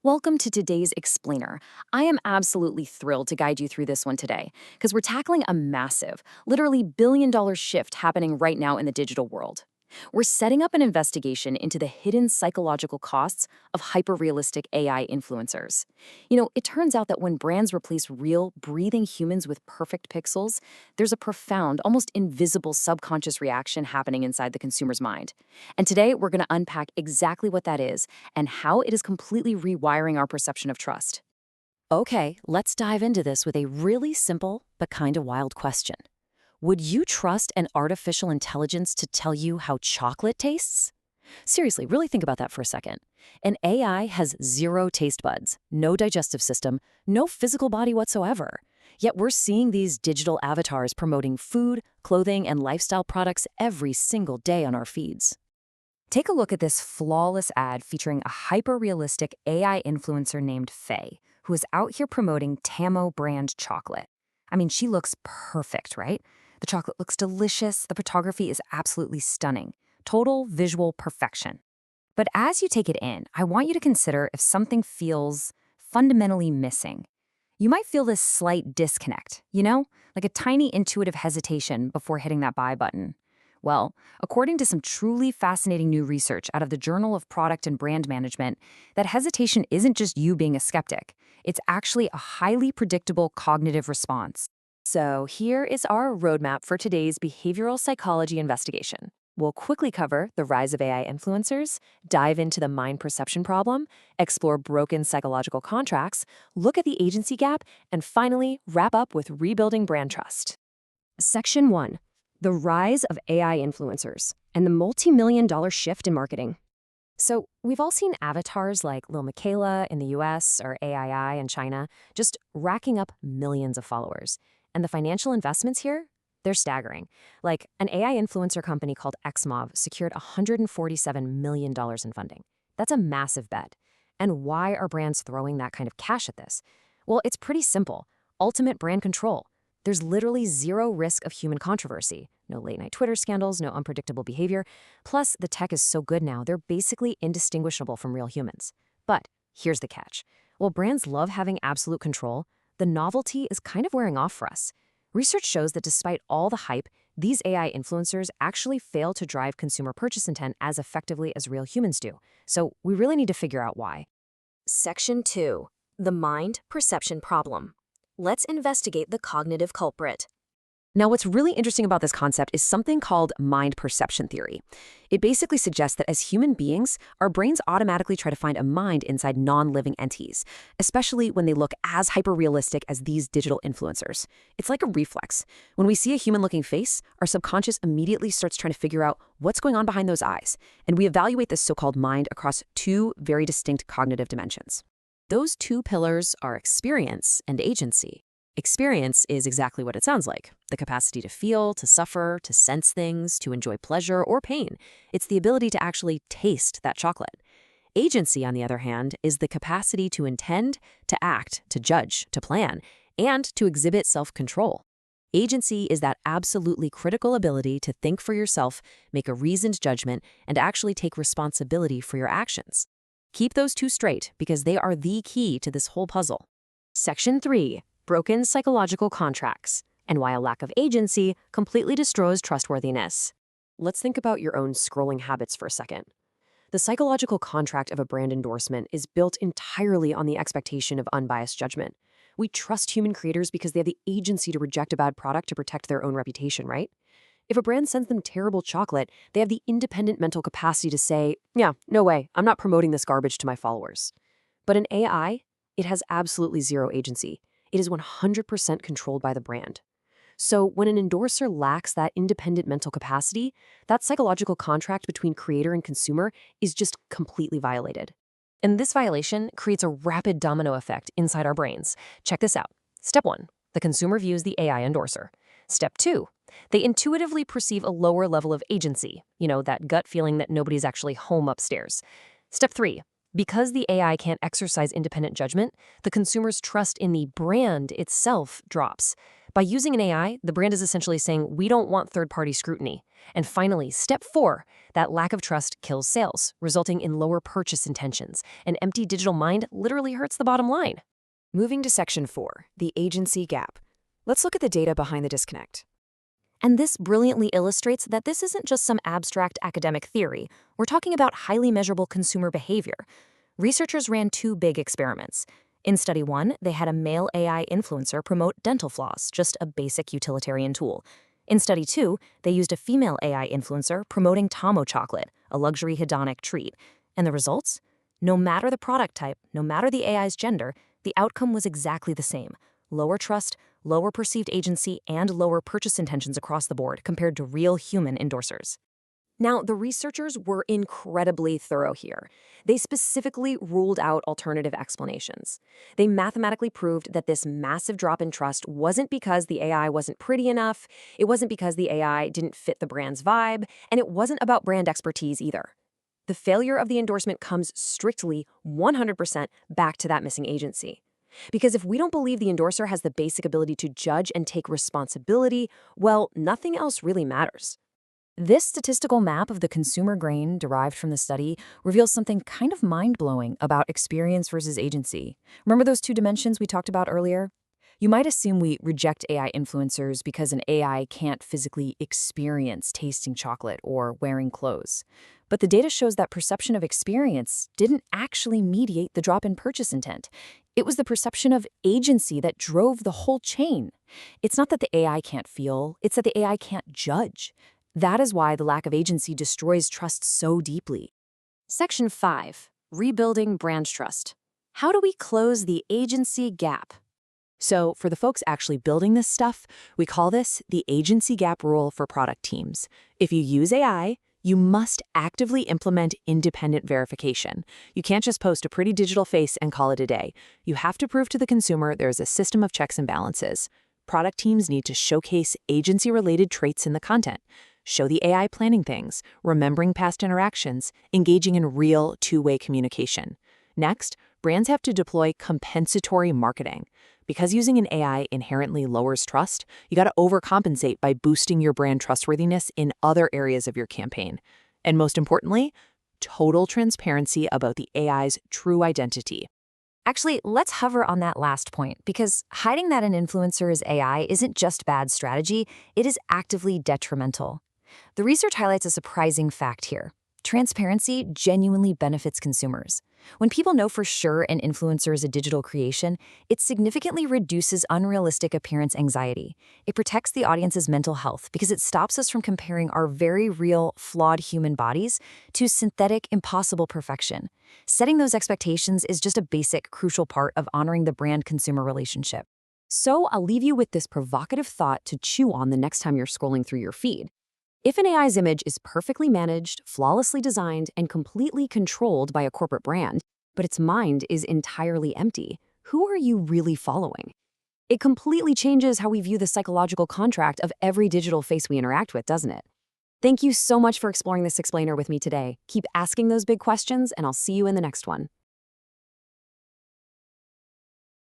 Welcome to today's Explainer. I am absolutely thrilled to guide you through this one today because we're tackling a massive, literally billion-dollar shift happening right now in the digital world. We're setting up an investigation into the hidden psychological costs of hyper-realistic AI influencers. It turns out that when brands replace real, breathing humans with perfect pixels, there's a profound, almost invisible subconscious reaction happening inside the consumer's mind. And today, we're going to unpack exactly what that is and how it is completely rewiring our perception of trust. Okay, let's dive into this with a really simple but kind of wild question. Would you trust an artificial intelligence to tell you how chocolate tastes? Seriously, really think about that for a second. An AI has zero taste buds, no digestive system, no physical body whatsoever. Yet we're seeing these digital avatars promoting food, clothing, and lifestyle products every single day on our feeds. Take a look at this flawless ad featuring a hyper-realistic AI influencer named Faye, who is out here promoting Tamo brand chocolate. I mean, she looks perfect, right? The chocolate looks delicious, the photography is absolutely stunning. Total visual perfection. But as you take it in, I want you to consider if something feels fundamentally missing. You might feel this slight disconnect, like a tiny intuitive hesitation before hitting that buy button. Well, according to some truly fascinating new research out of the Journal of Product and Brand Management, that hesitation isn't just you being a skeptic. It's actually a highly predictable cognitive response. So here is our roadmap for today's behavioral psychology investigation. We'll quickly cover the rise of AI influencers, dive into the mind perception problem, explore broken psychological contracts, look at the agency gap, and finally wrap up with rebuilding brand trust. Section 1. The rise of AI influencers and the multi-million-dollar shift in marketing. So we've all seen avatars like Lil Miquela in the US or AII in China just racking up millions of followers. And the financial investments here, they're staggering. Like an AI influencer company called XMOV secured $147 million in funding. That's a massive bet. And why are brands throwing that kind of cash at this? Well, it's pretty simple. Ultimate brand control. There's literally zero risk of human controversy. No late-night Twitter scandals, no unpredictable behavior. Plus, the tech is so good now, they're basically indistinguishable from real humans. But here's the catch. While brands love having absolute control, the novelty is kind of wearing off for us. Research shows that despite all the hype, these AI influencers actually fail to drive consumer purchase intent as effectively as real humans do. So we really need to figure out why. Section 2. The mind perception problem. Let's investigate the cognitive culprit. Now, what's really interesting about this concept is something called mind perception theory. It basically suggests that as human beings, our brains automatically try to find a mind inside non-living entities, especially when they look as hyper-realistic as these digital influencers. It's like a reflex. When we see a human-looking face, our subconscious immediately starts trying to figure out what's going on behind those eyes, and we evaluate this so-called mind across two very distinct cognitive dimensions. Those two pillars are experience and agency. Experience is exactly what it sounds like. The capacity to feel, to suffer, to sense things, to enjoy pleasure or pain. It's the ability to actually taste that chocolate. Agency, on the other hand, is the capacity to intend, to act, to judge, to plan, and to exhibit self-control. Agency is that absolutely critical ability to think for yourself, make a reasoned judgment, and actually take responsibility for your actions. Keep those two straight because they are the key to this whole puzzle. Section 3. Broken psychological contracts, and why a lack of agency completely destroys trustworthiness. Let's think about your own scrolling habits for a second. The psychological contract of a brand endorsement is built entirely on the expectation of unbiased judgment. We trust human creators because they have the agency to reject a bad product to protect their own reputation, right? If a brand sends them terrible chocolate, they have the independent mental capacity to say, yeah, no way, I'm not promoting this garbage to my followers. But in AI, it has absolutely zero agency. It is 100% controlled by the brand. So when an endorser lacks that independent mental capacity, that psychological contract between creator and consumer is just completely violated. And this violation creates a rapid domino effect inside our brains. Check this out. Step 1, the consumer views the AI endorser. Step 2, they intuitively perceive a lower level of agency, that gut feeling that nobody's actually home upstairs. Step 3, because the AI can't exercise independent judgment, the consumer's trust in the brand itself drops. By using an AI, the brand is essentially saying, we don't want third-party scrutiny. And finally, step 4, that lack of trust kills sales, resulting in lower purchase intentions. An empty digital mind literally hurts the bottom line. Moving to section 4, the agency gap. Let's look at the data behind the disconnect. And this brilliantly illustrates that this isn't just some abstract academic theory. We're talking about highly measurable consumer behavior. Researchers ran 2 big experiments. In study 1, they had a male AI influencer promote dental floss, just a basic utilitarian tool. In study 2, they used a female AI influencer promoting Tomo chocolate, a luxury hedonic treat. And the results? No matter the product type, no matter the AI's gender, the outcome was exactly the same. Lower trust, lower perceived agency, and lower purchase intentions across the board compared to real human endorsers. Now, the researchers were incredibly thorough here. They specifically ruled out alternative explanations. They mathematically proved that this massive drop in trust wasn't because the AI wasn't pretty enough, it wasn't because the AI didn't fit the brand's vibe, and it wasn't about brand expertise either. The failure of the endorsement comes strictly 100% back to that missing agency. Because if we don't believe the endorser has the basic ability to judge and take responsibility, well, nothing else really matters. This statistical map of the consumer grain derived from the study reveals something kind of mind-blowing about experience versus agency. Remember those 2 dimensions we talked about earlier? You might assume we reject AI influencers because an AI can't physically experience tasting chocolate or wearing clothes. But the data shows that perception of experience didn't actually mediate the drop in purchase intent. It was the perception of agency that drove the whole chain. It's not that the AI can't feel, it's that the AI can't judge. That is why the lack of agency destroys trust so deeply. Section 5. Rebuilding brand trust. How do we close the agency gap? So for the folks actually building this stuff, we call this the agency gap rule for product teams. If you use AI, you must actively implement independent verification. You can't just post a pretty digital face and call it a day. You have to prove to the consumer there's a system of checks and balances. Product teams need to showcase agency-related traits in the content. Show the AI planning things, remembering past interactions, engaging in real two-way communication. Next, brands have to deploy compensatory marketing. Because using an AI inherently lowers trust, you got to overcompensate by boosting your brand trustworthiness in other areas of your campaign. And most importantly, total transparency about the AI's true identity. Actually, let's hover on that last point, because hiding that an influencer is AI isn't just bad strategy, it is actively detrimental. The research highlights a surprising fact here. Transparency genuinely benefits consumers. When people know for sure an influencer is a digital creation, it significantly reduces unrealistic appearance anxiety. It protects the audience's mental health because it stops us from comparing our very real, flawed human bodies to synthetic, impossible perfection. Setting those expectations is just a basic, crucial part of honoring the brand-consumer relationship. So I'll leave you with this provocative thought to chew on the next time you're scrolling through your feed. If an AI's image is perfectly managed, flawlessly designed, and completely controlled by a corporate brand, but its mind is entirely empty, who are you really following? It completely changes how we view the psychological contract of every digital face we interact with, doesn't it? Thank you so much for exploring this explainer with me today. Keep asking those big questions, and I'll see you in the next one.